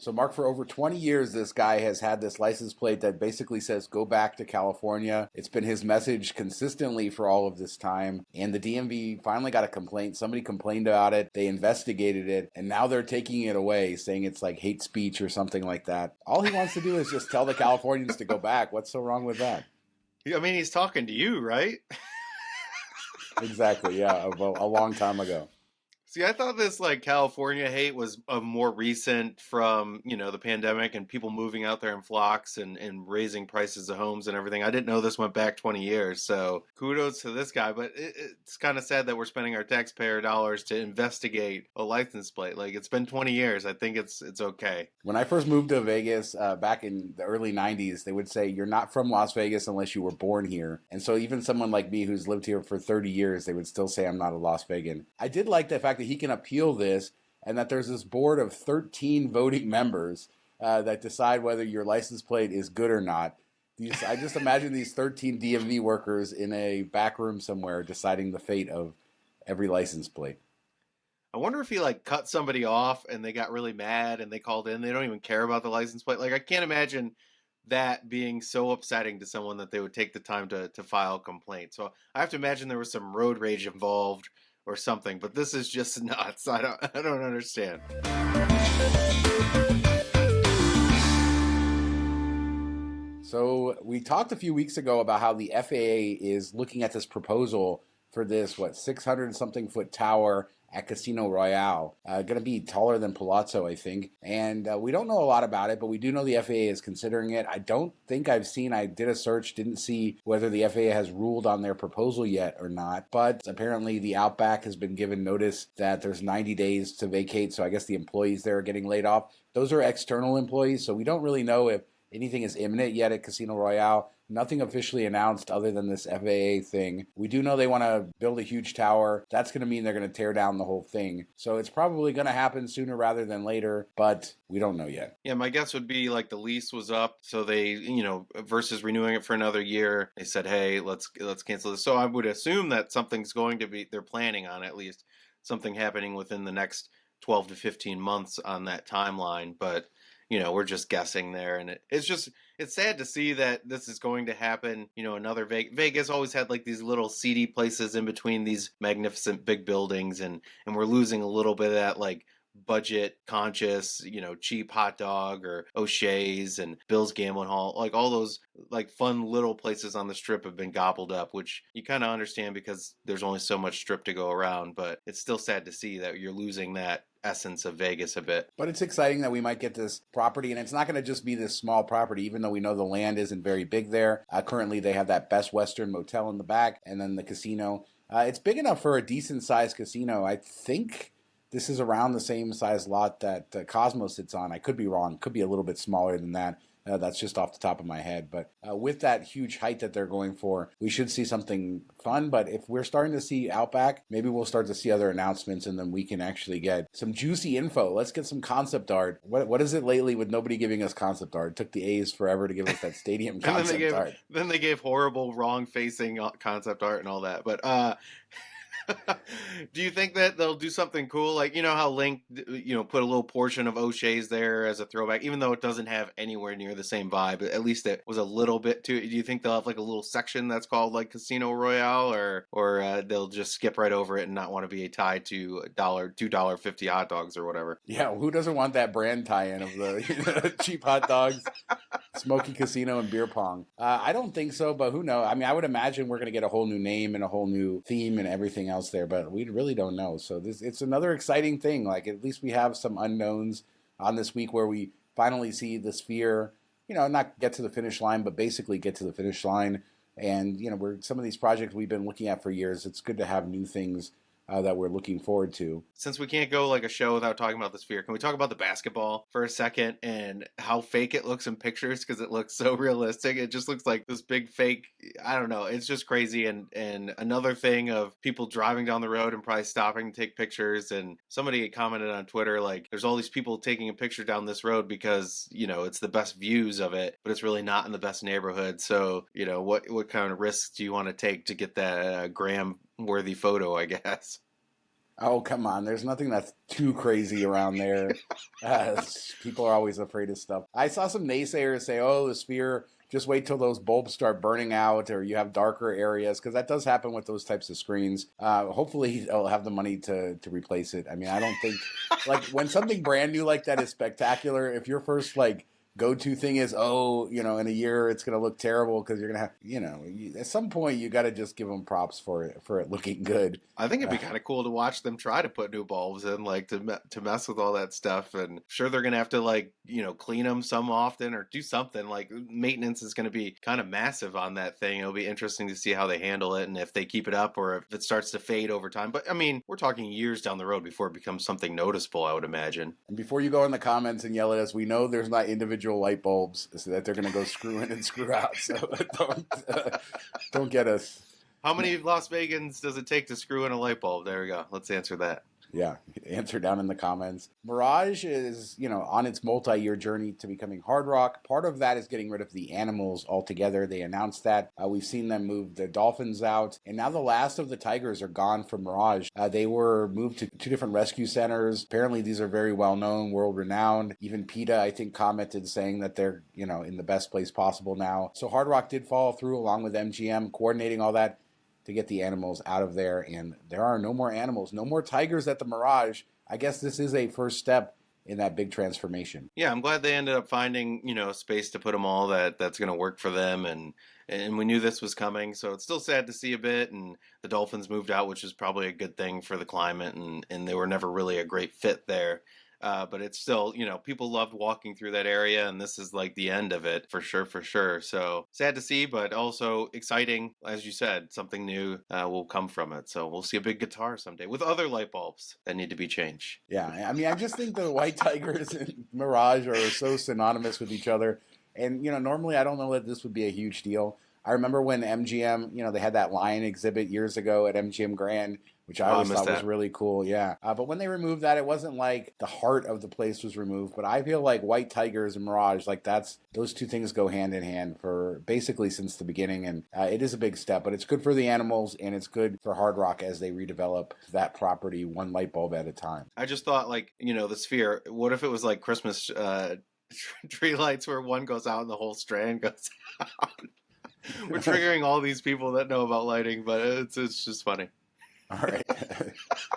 So, Mark, for over 20 years, this guy has had this license plate that basically says, go back to California. It's been his message consistently for all of this time. And the DMV finally got a complaint. Somebody complained about it. They investigated it. And now they're taking it away, saying it's like hate speech or something like that. All he wants to do is just tell the Californians to go back. What's so wrong with that? I mean, he's talking to you, right? Exactly. Yeah. A long time ago. See, I thought this like California hate was more recent from, the pandemic and people moving out there in flocks and raising prices of homes and everything. I didn't know this went back 20 years. So kudos to this guy. But it's kind of sad that we're spending our taxpayer dollars to investigate a license plate. Like, it's been 20 years. I think it's okay. When I first moved to Vegas back in the early 90s, they would say, you're not from Las Vegas unless you were born here. And so even someone like me who's lived here for 30 years, they would still say I'm not a Las Vegan. I did like the fact that he can appeal this and that there's this board of 13 voting members that decide whether your license plate is good or not. I just imagine these 13 DMV workers in a back room somewhere deciding the fate of every license plate. I wonder if he like cut somebody off and they got really mad and they called in. They don't even care about the license plate. Like, I can't imagine that being so upsetting to someone that they would take the time to file a complaint. So I have to imagine there was some road rage involved or something, but this is just nuts. I don't understand. So we talked a few weeks ago about how the FAA is looking at this proposal for this, 600 something foot tower at Casino Royale. Going to be taller than Palazzo, I think. And we don't know a lot about it, but we do know the FAA is considering it. I don't think I did a search, didn't see whether the FAA has ruled on their proposal yet or not. But apparently the Outback has been given notice that there's 90 days to vacate. So I guess the employees there are getting laid off. Those are external employees, so we don't really know if anything is imminent yet at Casino Royale. Nothing officially announced other than this FAA thing. We do know they want to build a huge tower. That's going to mean they're going to tear down the whole thing. So it's probably going to happen sooner rather than later, but we don't know yet. Yeah, my guess would be like the lease was up, so they, versus renewing it for another year, they said, hey, let's cancel this. So I would assume that something's going to be, they're planning on at least something happening within the next 12 to 15 months on that timeline, but we're just guessing there, and it's sad to see that this is going to happen. Another Vegas always had like these little seedy places in between these magnificent big buildings, and we're losing a little bit of that like budget conscious, cheap hot dog or O'Shea's and Bill's Gambling Hall, like all those like fun little places on the strip have been gobbled up, which you kind of understand because there's only so much strip to go around, but it's still sad to see that you're losing that essence of Vegas a bit. But it's exciting that we might get this property, and it's not going to just be this small property, even though we know the land isn't very big there. Currently, they have that Best Western Motel in the back, and then the casino. It's big enough for a decent-sized casino. I think this is around the same size lot that Cosmo sits on. I could be wrong. Could be a little bit smaller than that. That's just off the top of my head. But with that huge height that they're going for, we should see something fun. But if we're starting to see Outback, maybe we'll start to see other announcements, and then we can actually get some juicy info. Let's get some concept art. What is it lately with nobody giving us concept art? It took the A's forever to give us that stadium concept art. Then they gave horrible, wrong-facing concept art and all that. But do you think that they'll do something cool? Like, how Link, put a little portion of O'Shea's there as a throwback, even though it doesn't have anywhere near the same vibe. At least it was a little bit to it. Do you think they'll have like a little section that's called like Casino Royale, or they'll just skip right over it and not want to be tied to $2.50 hot dogs or whatever? Yeah, who doesn't want that brand tie-in of the cheap hot dogs, smoky casino, and beer pong? I don't think so, but who knows? I mean, I would imagine we're going to get a whole new name and a whole new theme and everything else there, but we really don't know. So it's another exciting thing. Like, at least we have some unknowns on this week where we finally see the Sphere, not get to the finish line, but basically get to the finish line. And, some of these projects we've been looking at for years, it's good to have new things that we're looking forward to. Since we can't go like a show without talking about the Sphere, can we talk about the basketball for a second and how fake it looks in pictures? Because it looks so realistic. It just looks like this big fake, I don't know. It's just crazy. And another thing of people driving down the road and probably stopping to take pictures. And somebody commented on Twitter, like, there's all these people taking a picture down this road because, it's the best views of it, but it's really not in the best neighborhood. So, what kind of risks do you want to take to get that gram worthy photo, I guess? Oh, come on. There's nothing that's too crazy around there. Uh, People are always afraid of stuff. I saw some naysayers say, oh, the sphere, just wait till those bulbs start burning out or you have darker areas, because that does happen with those types of screens. Hopefully, they'll have the money to replace it. I mean, I don't think, like, when something brand new like that is spectacular, if your first, like, go-to thing is, oh, in a year it's going to look terrible because you're going to have, at some point you got to just give them props for it looking good. I think it'd be kind of cool to watch them try to put new bulbs in, like to mess with all that stuff. And sure, they're gonna have to like clean them some often or do something. Like maintenance is gonna be kind of massive on that thing. It'll be interesting to see how they handle it and if they keep it up or if it starts to fade over time. But I mean, we're talking years down the road before it becomes something noticeable, I would imagine. And before you go in the comments and yell at us, we know there's not individual light bulbs so that they're gonna go screw in and screw out. So don't get us. How many Las Vegans does it take to screw in a light bulb? There we go. Let's answer that. Yeah, answer down in the comments. Mirage is, on its multi-year journey to becoming Hard Rock. Part of that is getting rid of the animals altogether. They announced that. We've seen them move the dolphins out. And now the last of the tigers are gone from Mirage. They were moved to 2 different rescue centers. Apparently, these are very well-known, world-renowned. Even PETA, I think, commented saying that they're, in the best place possible now. So Hard Rock did follow through along with MGM, coordinating all that to get the animals out of there, and there are no more animals, no more tigers at the Mirage. I guess this is a first step in that big transformation. Yeah, I'm glad they ended up finding, a space to put them all that's going to work for them, and we knew this was coming, so it's still sad to see a bit, and the dolphins moved out, which is probably a good thing for the climate, and they were never really a great fit there. But it's still, people loved walking through that area, and this is like the end of it for sure. So sad to see, but also exciting. As you said, something new will come from it. So we'll see a big guitar someday with other light bulbs that need to be changed. Yeah, I mean, I just think the White Tigers and Mirage are so synonymous with each other. And, normally I don't know that this would be a huge deal. I remember when MGM, they had that lion exhibit years ago at MGM Grand, which I always thought was really cool. Yeah. But when they removed that, it wasn't like the heart of the place was removed. But I feel like White Tigers and Mirage, like those 2 things go hand in hand for basically since the beginning. And it is a big step, but it's good for the animals and it's good for Hard Rock as they redevelop that property 1 light bulb at a time. I just thought the Sphere, what if it was like Christmas tree lights where one goes out and the whole strand goes out? We're triggering all these people that know about lighting, but it's just funny. All right.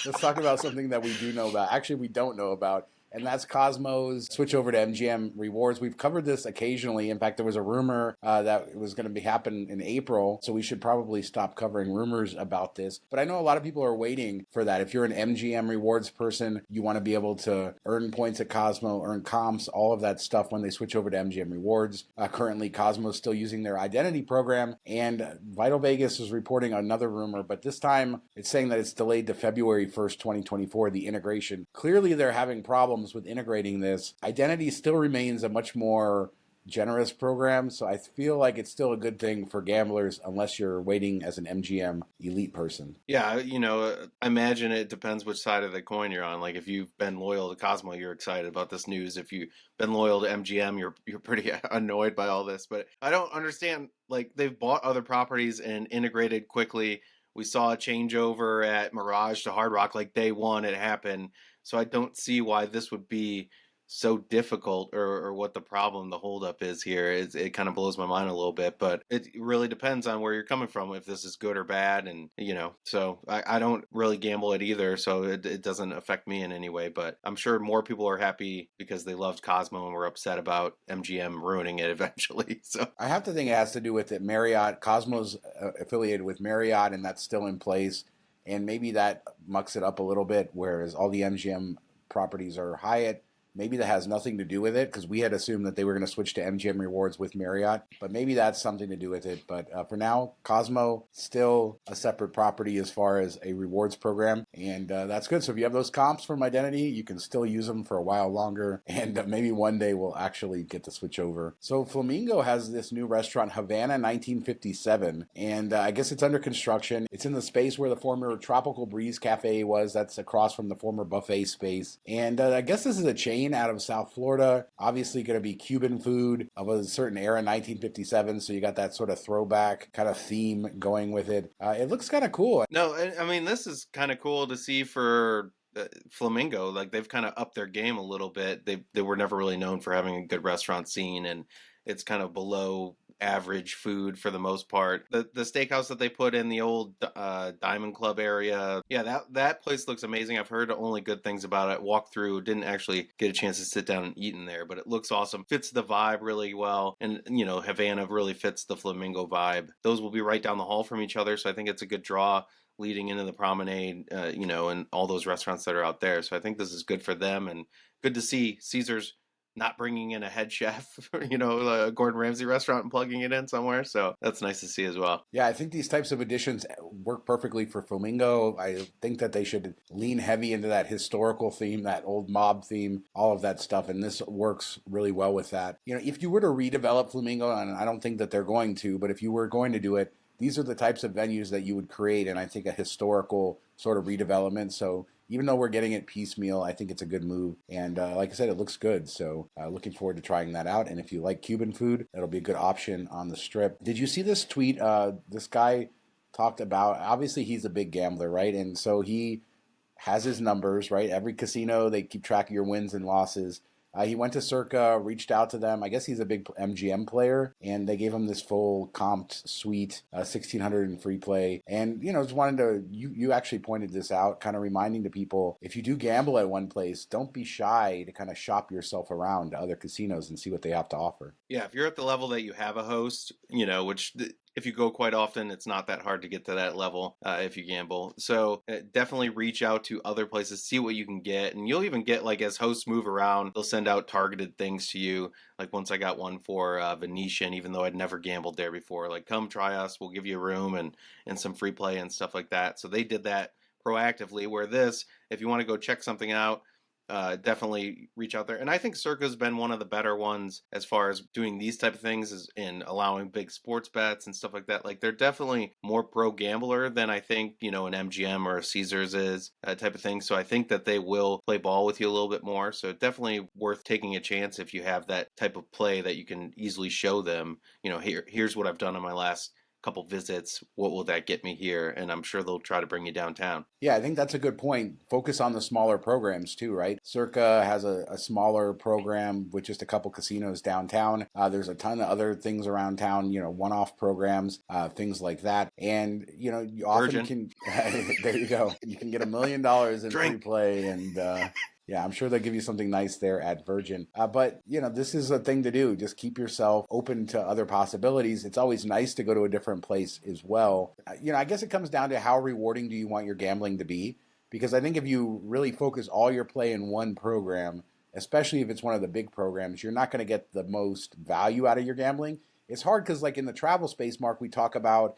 Let's talk about something that we do know about. Actually, we don't know about. And that's Cosmo's switch over to MGM Rewards. We've covered this occasionally. In fact, there was a rumor that it was going to happen in April, so we should probably stop covering rumors about this. But I know a lot of people are waiting for that. If you're an MGM Rewards person, you want to be able to earn points at Cosmo, earn comps, all of that stuff when they switch over to MGM Rewards. Currently, Cosmo is still using their identity program, and Vital Vegas is reporting another rumor, but this time it's saying that it's delayed to February 1st, 2024, the integration. Clearly, they're having problems with integrating this. Identity still remains a much more generous program, so I feel like it's still a good thing for gamblers unless you're waiting as an MGM elite person. Yeah, I imagine it depends which side of the coin you're on. Like if you've been loyal to Cosmo, you're excited about this news. If you've been loyal to MGM, you're pretty annoyed by all this. But I don't understand, like they've bought other properties and integrated quickly. We saw a changeover at Mirage to Hard Rock, like day one it happened. So I don't see why this would be so difficult or what the problem, the holdup is here. It kind of blows my mind a little bit, but it really depends on where you're coming from, if this is good or bad. And, so I don't really gamble it either. So it doesn't affect me in any way, but I'm sure more people are happy because they loved Cosmo and were upset about MGM ruining it eventually. So I have to think it has to do with it. Marriott, Cosmo's affiliated with Marriott, and that's still in place. And maybe that mucks it up a little bit, whereas all the MGM properties are Hyatt. Maybe that has nothing to do with it because we had assumed that they were going to switch to MGM Rewards with Marriott, but maybe that's something to do with it. But for now, Cosmo still a separate property as far as a rewards program, and that's good. So if you have those comps from Identity, you can still use them for a while longer, and maybe one day we'll actually get to switch over. So Flamingo has this new restaurant, Havana 1957, and I guess it's under construction. It's in the space where the former Tropical Breeze Cafe was. That's across from the former buffet space, and I guess this is a change Maine out of South Florida. Obviously going to be Cuban food of a certain era, 1957. So you got that sort of throwback kind of theme going with it. It looks kind of cool. No, I mean, this is kind of cool to see for Flamingo. Like, they've kind of upped their game a little bit. They were never really known for having a good restaurant scene, and it's kind of below average food for the most part. The steakhouse that they put in the old Diamond Club area, yeah, that place looks amazing. I've heard only good things about it. Walked through, didn't actually get a chance to sit down and eat in there, but it looks awesome. Fits the vibe really well, and Havana really fits the Flamingo vibe. Those will be right down the hall from each other, so I think it's a good draw leading into the promenade, and all those restaurants that are out there. So I think this is good for them, and good to see Caesar's not bringing in a head chef, a Gordon Ramsay restaurant and plugging it in somewhere. So that's nice to see as well. Yeah, I think these types of additions work perfectly for Flamingo. I think that they should lean heavy into that historical theme, that old mob theme, all of that stuff. And this works really well with that. If you were to redevelop Flamingo, and I don't think that they're going to, but if you were going to do it, these are the types of venues that you would create. And I think a historical sort of redevelopment. So even though we're getting it piecemeal, I think it's a good move. And like I said, it looks good. So looking forward to trying that out. And if you like Cuban food, that'll be a good option on the Strip. Did you see this tweet? This guy talked about, obviously he's a big gambler, right? And so he has his numbers, right? Every casino, they keep track of your wins and losses. He went to Circa, reached out to them. I guess he's a big MGM player, and they gave him this full comped suite, 1,600 in free play. And, just wanted to, you actually pointed this out, kind of reminding the people, if you do gamble at one place, don't be shy to kind of shop yourself around to other casinos and see what they have to offer. Yeah, if you're at the level that you have a host, which if you go quite often, it's not that hard to get to that level if you gamble. So definitely reach out to other places, see what you can get. And you'll even get, as hosts move around, they'll send out targeted things to you. Like once I got one for Venetian, even though I'd never gambled there before. Come try us, we'll give you a room and some free play and stuff like that. So they did that proactively, where this, if you want to go check something out, definitely reach out there. And I think Circa's been one of the better ones as far as doing these type of things and allowing big sports bets and stuff like that. They're definitely more pro gambler than I think, an MGM or a Caesars is, type of thing. So I think that they will play ball with you a little bit more. So definitely worth taking a chance if you have that type of play that you can easily show them, here's what I've done on my last couple visits, what will that get me here? And I'm sure they'll try to bring you downtown. Yeah, I think that's a good point. Focus on the smaller programs too, right? Circa has a smaller program with just a couple casinos downtown. There's a ton of other things around town, one-off programs, things like that. And, you often can, there you go. You can get $1 million in free play and, yeah, I'm sure they'll give you something nice there at Virgin. But, this is a thing to do. Just keep yourself open to other possibilities. It's always nice to go to a different place as well. I guess it comes down to how rewarding do you want your gambling to be? Because I think if you really focus all your play in one program, especially if it's one of the big programs, you're not going to get the most value out of your gambling. It's hard because, in the travel space, Mark, we talk about,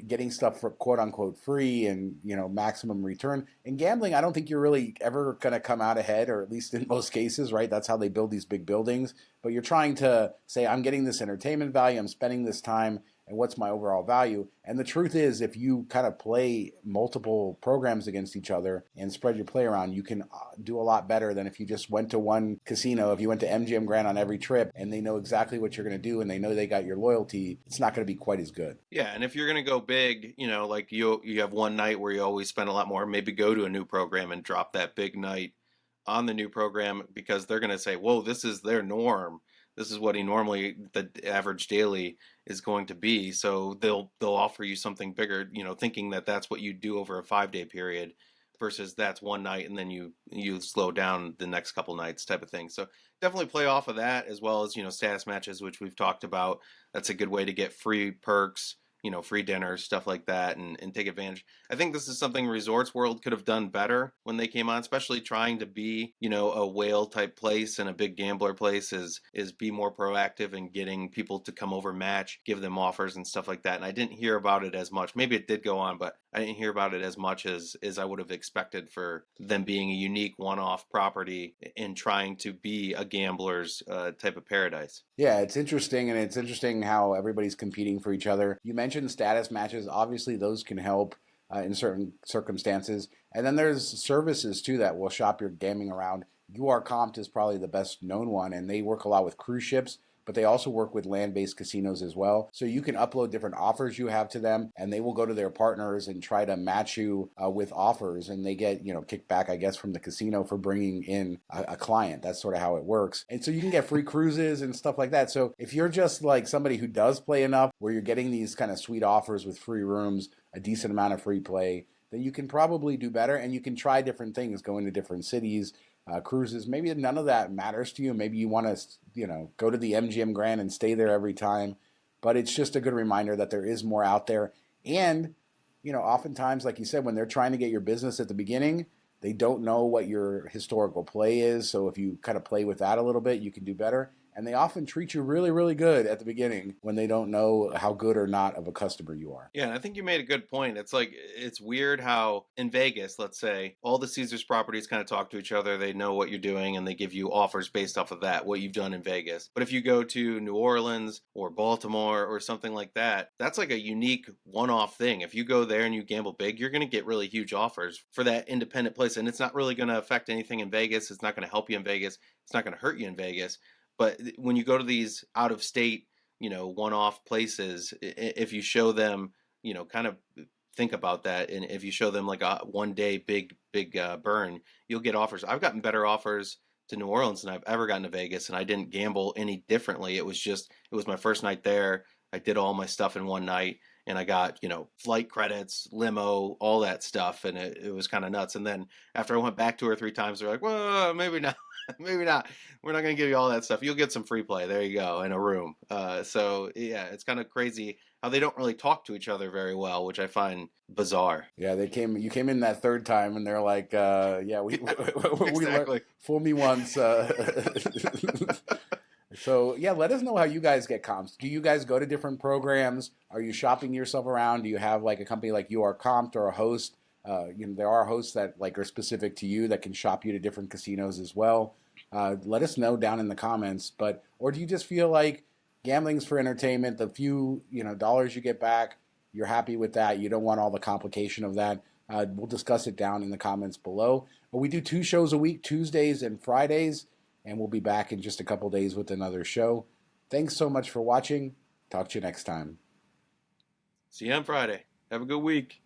getting stuff for quote unquote free and, maximum return. In gambling, I don't think you're really ever going to come out ahead, or at least in most cases, right? That's how they build these big buildings. But you're trying to say, I'm getting this entertainment value, I'm spending this time, and what's my overall value? And the truth is, if you kind of play multiple programs against each other and spread your play around, you can do a lot better than if you just went to one casino. If you went to MGM Grand on every trip and they know exactly what you're going to do and they know they got your loyalty, it's not going to be quite as good. Yeah, and if you're going to go big, you have one night where you always spend a lot more, maybe go to a new program and drop that big night on the new program, because they're going to say, whoa, this is their norm. This is what the average daily is going to be. So they'll offer you something bigger, thinking that that's what you do over a 5-day period versus that's one night and then you slow down the next couple nights type of thing. So definitely play off of that, as well as, status matches, which we've talked about. That's a good way to get free perks, free dinners, stuff like that, and take advantage. I think this is something Resorts World could have done better when they came on, especially trying to be, a whale type place and a big gambler place is be more proactive in getting people to come over match, give them offers and stuff like that. And I didn't hear about it as much. Maybe it did go on, but I didn't hear about it as much as I would have expected for them being a unique one-off property and trying to be a gambler's type of paradise. Yeah, it's interesting, and it's interesting how everybody's competing for each other. You mentioned status matches. Obviously, those can help in certain circumstances. And then there's services, too, that will shop your gaming around. UR Compt is probably the best known one, and they work a lot with cruise ships, but they also work with land-based casinos as well. So you can upload different offers you have to them, and they will go to their partners and try to match you with offers, and they get, kickback, I guess, from the casino for bringing in a client. That's sort of how it works. And so you can get free cruises and stuff like that. So if you're just like somebody who does play enough, where you're getting these kind of sweet offers with free rooms, a decent amount of free play, then you can probably do better, and you can try different things, go into different cities, cruises. Maybe none of that matters to you. Maybe you want to, go to the MGM Grand and stay there every time. But it's just a good reminder that there is more out there. And, oftentimes, like you said, when they're trying to get your business at the beginning, they don't know what your historical play is. So if you kind of play with that a little bit, you can do better. And they often treat you really, really good at the beginning when they don't know how good or not of a customer you are. Yeah, and I think you made a good point. It's like, it's weird how in Vegas, let's say, all the Caesars properties kind of talk to each other. They know what you're doing and they give you offers based off of that, what you've done in Vegas. But if you go to New Orleans or Baltimore or something like that, that's like a unique one-off thing. If you go there and you gamble big, you're going to get really huge offers for that independent place. And it's not really going to affect anything in Vegas. It's not going to help you in Vegas. It's not going to hurt you in Vegas. But when you go to these out of state, one-off places, if you show them, kind of think about that. And if you show them like a 1 day big burn, you'll get offers. I've gotten better offers to New Orleans than I've ever gotten to Vegas, and I didn't gamble any differently. It was my first night there. I did all my stuff in one night, and I got, flight credits, limo, all that stuff. And it was kind of nuts. And then after I went back 2 or 3 times, they're like, well, maybe not. Maybe not. We're not going to give you all that stuff. You'll get some free play. There you go, in a room. So yeah, it's kind of crazy how they don't really talk to each other very well, which I find bizarre. Yeah, you came in that third time, and they're like, yeah, we Exactly. fool me once. So yeah, let us know how you guys get comps. Do you guys go to different programs? Are you shopping yourself around? Do you have like a company like You Are Comped or a host? There are hosts that like are specific to you that can shop you to different casinos as well. Let us know down in the comments. Or do you just feel like gambling's for entertainment? The few dollars you get back, you're happy with that. You don't want all the complication of that. We'll discuss it down in the comments below. But we do 2 shows a week, Tuesdays and Fridays, and we'll be back in just a couple days with another show. Thanks so much for watching. Talk to you next time. See you on Friday. Have a good week.